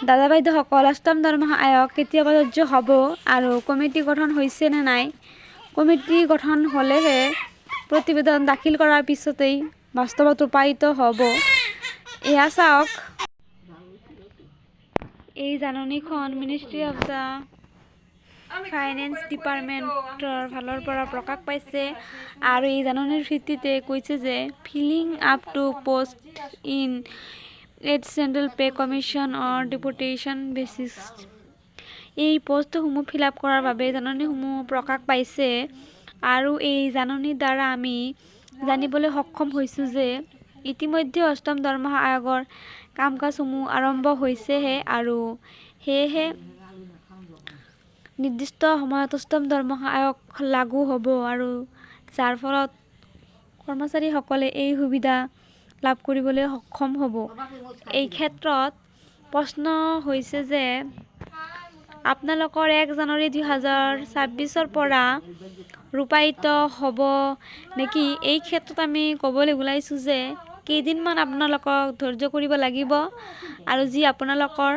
দাদা বাইদেউসকল, অষ্টম দৰমহা আয়োগ কেতিয়া প্ৰযোজ্য হ'ব আৰু কমিটি গঠন হৈছে নে নাই? কমিটি গঠন হ'লেহে প্ৰতিবেদন দাখিল কৰাৰ পিছতেই বাস্তৱত ৰূপায়িত হ'ব। এয়া চাওক, এই জাননীখন মিনিষ্ট্ৰী অৱ দ্য ফাইনেন্স ডিপাৰ্টমেণ্টৰ ফালৰ পৰা প্ৰকাশ পাইছে আৰু এই জাননীৰ ভিত্তিতে কৈছে যে filling up to post in at central pay commission or deputation basis. এই পষ্টসমূহ ফিল আপ কৰাৰ বাবে জাননীসমূহ প্ৰকাশ পাইছে আৰু এই জাননীৰ দ্বাৰা আমি জানিবলৈ সক্ষম হৈছোঁ যে ইতিমধ্যে অষ্টম দৰমহা আয়োগৰ কাম কাজসমূহ আৰম্ভ হৈছেহে আৰু সেয়েহে নিৰ্দিষ্ট সময়ত অষ্টম দৰমহা আয়োগ লাগু হ'ব আৰু যাৰ ফলত কৰ্মচাৰীসকলে এই সুবিধা লাভ কৰিবলৈ সক্ষম হ'ব। এই ক্ষেত্ৰত প্ৰশ্ন হৈছে যে আপোনালোকৰ 1 জানুৱাৰী 2026ৰ পৰা ৰূপায়িত হ'ব নেকি? এই ক্ষেত্ৰত আমি ক'বলৈ ওলাইছোঁ যে কেইদিনমান আপোনালোকক ধৈৰ্য কৰিব লাগিব আৰু যি আপোনালোকৰ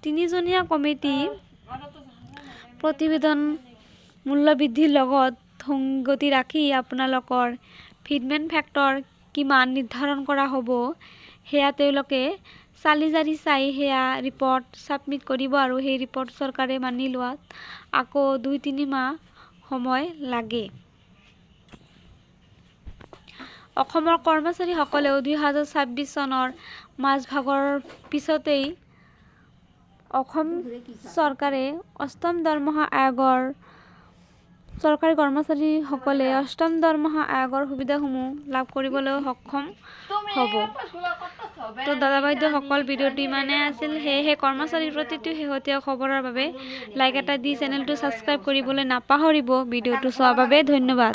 3জনীয়া কমিটি প্ৰতিবেদন মূল্যবৃদ্ধিৰ লগত সংগতি ৰাখি আপোনালোকৰ ফিটমেণ্ট ফেক্টৰ কিমান নিৰ্ধাৰণ কৰা হ'ব সেয়া তেওঁলোকে চালি জাৰি চাই সেয়া ৰিপৰ্ট ছাবমিট কৰিব আৰু সেই ৰিপৰ্ট চৰকাৰে মানি লোৱাত আকৌ 2-3 মাহ সময় লাগে। অসমৰ কৰ্মচাৰীসকলেও 2026 চনৰ মাজভাগৰ পিছতেই অসম চৰকাৰে অষ্টম দৰমহা আয়োগৰ চৰকাৰী কৰ্মচাৰীসকলে অষ্টম দৰমহা আয়োগৰ সুবিধাসমূহ লাভ কৰিবলৈ সক্ষম হ'ব। তো দাদা বাইদেউসকল, ভিডিঅ'টো ইমানেই আছিল। সেয়েহে কৰ্মচাৰীৰ প্ৰতিটো শেহতীয়া খবৰৰ বাবে লাইক এটা দি চেনেলটো ছাবস্ক্ৰাইব কৰিবলৈ নাপাহৰিব। ভিডিঅ'টো চোৱাৰ বাবে ধন্যবাদ।